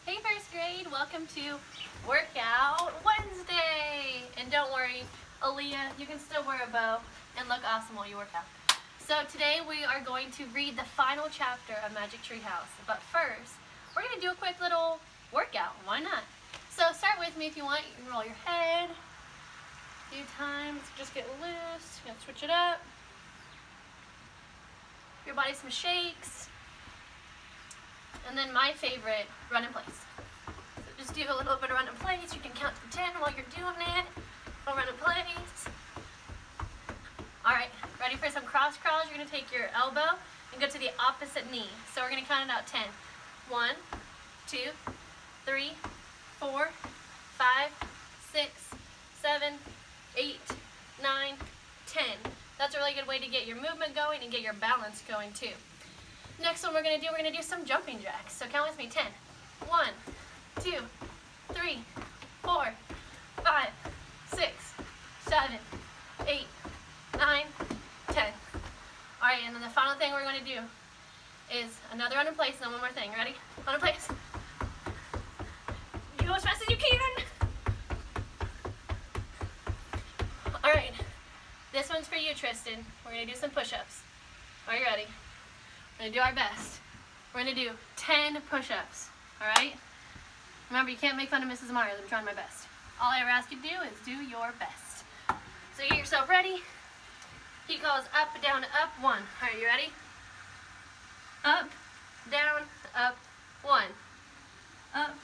Hey first grade, welcome to Workout Wednesday! And don't worry, Aaliyah, you can still wear a bow and look awesome while you work out. So today we are going to read the final chapter of Magic Tree House. But first, we're going to do a quick little workout. Why not? So start with me if you want. You can roll your head a few times. Just get loose. You can switch it up. Give your body some shakes. And then my favorite, run in place. So just do a little bit of run in place. You can count to 10 while you're doing it. I'll run in place. Alright, ready for some cross crawls? You're going to take your elbow and go to the opposite knee. So we're going to count it out 10. 1, 2, 3, 4, 5, 6, 7, 8, 9, 10. That's a really good way to get your movement going and get your balance going too. Next one we're going to do some jumping jacks. So count with me, 10. 1, 2, 3, 4, 5, 6, 7, 8, 9, 10. Alright, and then the final thing we're going to do is another run in place and then one more thing. Ready? Run in place. You go as fast as you can. Alright, this one's for you, Tristan. We're going to do some push-ups. Are you ready? We're going to do our best. We're going to do 10 push-ups, alright? Remember, you can't make fun of Mrs. Myers. I'm trying my best. All I ever ask you to do is do your best. So get yourself ready. He calls up, down, up, 1. Alright, you ready? Up, down, up, 1. Up,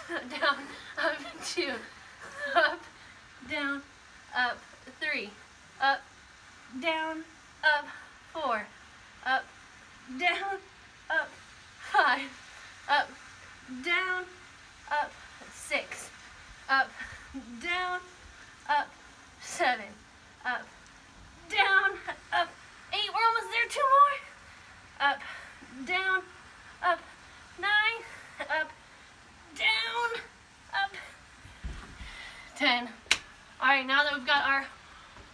down, up, 2. Up, down, up, 3. Up, down, up, 4. Up, down, up, 5, up, down, up, 6, up, down, up, 7, up, down, up, 8, we're almost there, 2 more, up, down, up, 9, up, down, up, 10. Alright, now that we've got our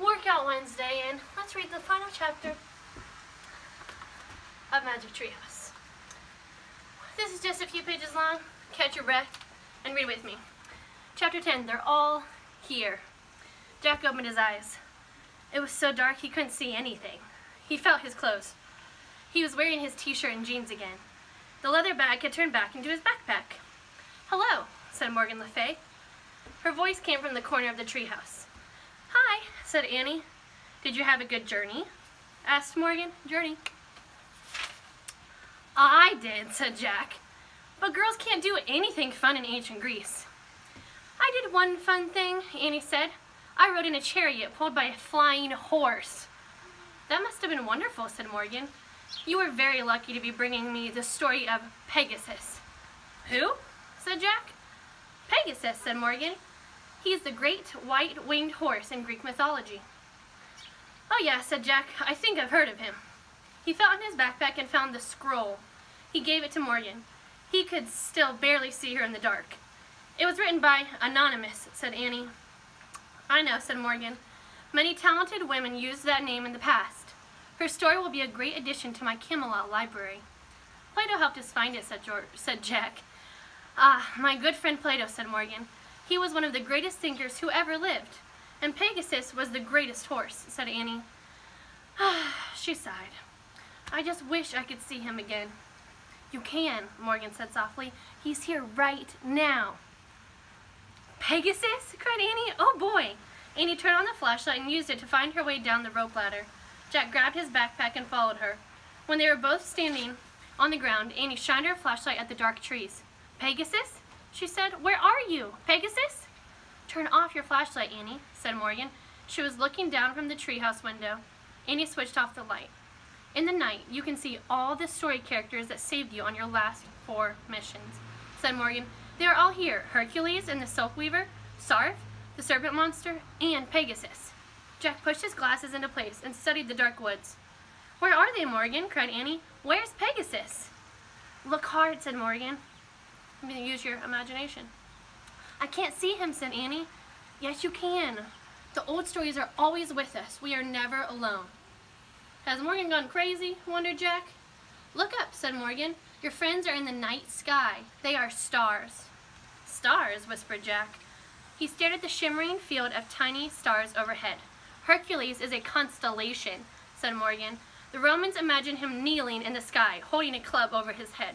Workout Wednesday in, let's read the final chapter of Magic Tree House. This is just a few pages long. Catch your breath and read with me. Chapter 10, they're all here. Jack opened his eyes. It was so dark he couldn't see anything. He felt his clothes. He was wearing his t-shirt and jeans again. The leather bag had turned back into his backpack. "Hello," said Morgan Le Fay. Her voice came from the corner of the treehouse. "Hi," said Annie. "Did you have a good journey?" asked Morgan. "Journey?" "I did," said Jack. "But girls can't do anything fun in ancient Greece." "I did one fun thing," Annie said. "I rode in a chariot pulled by a flying horse." "That must have been wonderful," said Morgan. "You were very lucky to be bringing me the story of Pegasus." "Who?" said Jack. "Pegasus," said Morgan. "He's the great white-winged horse in Greek mythology." "Oh yeah," said Jack. "I think I've heard of him." He felt in his backpack and found the scroll. He gave it to Morgan. He could still barely see her in the dark. "It was written by Anonymous," said Annie. "I know," said Morgan. "Many talented women used that name in the past. Her story will be a great addition to my Camelot library." "Plato helped us find it," said Jack. "Ah, my good friend Plato," said Morgan. "He was one of the greatest thinkers who ever lived. And Pegasus was the greatest horse," said Annie. She sighed. "I just wish I could see him again." "You can," Morgan said softly. "He's here right now." "Pegasus?" cried Annie. "Oh boy." Annie turned on the flashlight and used it to find her way down the rope ladder. Jack grabbed his backpack and followed her. When they were both standing on the ground, Annie shined her flashlight at the dark trees. "Pegasus?" she said. "Where are you? Pegasus?" "Turn off your flashlight, Annie," said Morgan. She was looking down from the treehouse window. Annie switched off the light. "In the night, you can see all the story characters that saved you on your last 4 missions," said Morgan. "They are all here. Hercules and the Silk Weaver, Sarf, the Serpent Monster, and Pegasus." Jack pushed his glasses into place and studied the dark woods. "Where are they, Morgan?" cried Annie. "Where's Pegasus?" "Look hard," said Morgan. Use your imagination. "I can't see him," said Annie. "Yes, you can. The old stories are always with us. We are never alone." "Has Morgan gone crazy?" wondered Jack. "Look up," said Morgan. Your friends are in the night sky. They are stars. Stars, whispered Jack. He stared at the shimmering field of tiny stars overhead. Hercules is a constellation, said Morgan. The Romans imagined him kneeling in the sky, holding a club over his head.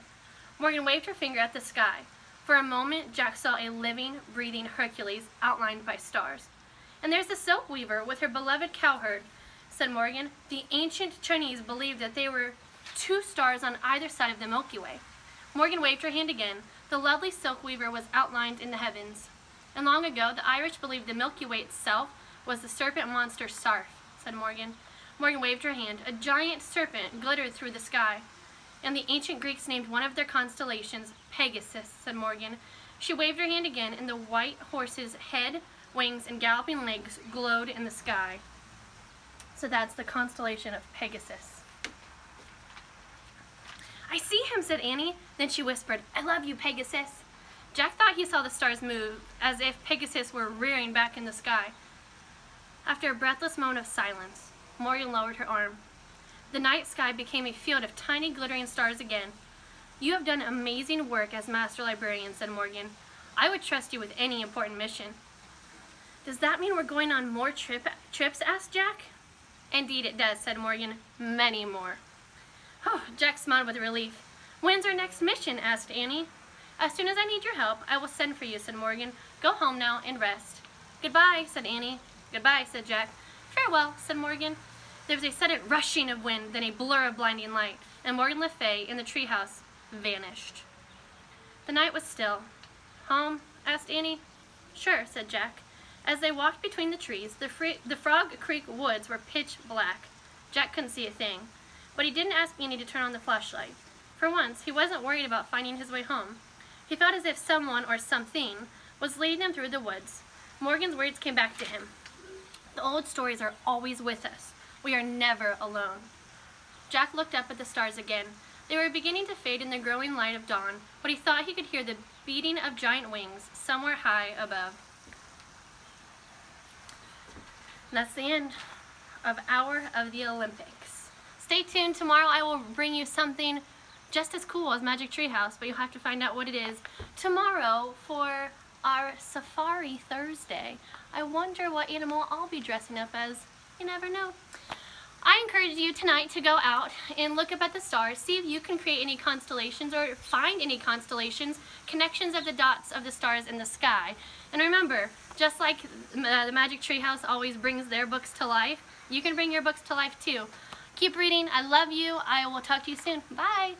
Morgan waved her finger at the sky. For a moment, Jack saw a living, breathing Hercules outlined by stars. And there's the silk weaver with her beloved cowherd, said Morgan. The ancient Chinese believed that there were 2 stars on either side of the Milky Way. Morgan waved her hand again. The lovely silk weaver was outlined in the heavens. And long ago, the Irish believed the Milky Way itself was the serpent monster Sarf, said Morgan. Morgan waved her hand. A giant serpent glittered through the sky. And the ancient Greeks named one of their constellations Pegasus, said Morgan. She waved her hand again, and the white horse's head, wings, and galloping legs glowed in the sky. So that's the constellation of Pegasus. I see him, said Annie. Then she whispered, I love you, Pegasus. Jack thought he saw the stars move, as if Pegasus were rearing back in the sky. After a breathless moment of silence, Morgan lowered her arm. The night sky became a field of tiny glittering stars again. You have done amazing work as Master Librarian, said Morgan. I would trust you with any important mission. Does that mean we're going on more trips, asked Jack. Indeed it does, said Morgan. Many more. Oh, Jack smiled with relief. When's our next mission, asked Annie. As soon as I need your help, I will send for you, said Morgan. Go home now and rest. Goodbye, said Annie. Goodbye, said Jack. Farewell, said Morgan. There was a sudden rushing of wind, then a blur of blinding light, and Morgan Le Fay in the treehouse vanished. The night was still. Home? Asked Annie. Sure, said Jack. As they walked between the trees, the Frog Creek woods were pitch black. Jack couldn't see a thing, but he didn't ask Annie to turn on the flashlight. For once, he wasn't worried about finding his way home. He felt as if someone or something was leading him through the woods. Morgan's words came back to him. The old stories are always with us. We are never alone. Jack looked up at the stars again. They were beginning to fade in the growing light of dawn, but he thought he could hear the beating of giant wings somewhere high above. And that's the end of Hour of the Olympics. Stay tuned. Tomorrow I will bring you something just as cool as Magic Tree House, but you'll have to find out what it is tomorrow for our Safari Thursday. I wonder what animal I'll be dressing up as. You never know. I encourage you tonight to go out and look up at the stars, see if you can create any constellations or find any constellations, connections of the dots of the stars in the sky. And remember, just like the Magic Tree House always brings their books to life, you can bring your books to life too. Keep reading. I love you. I will talk to you soon. Bye.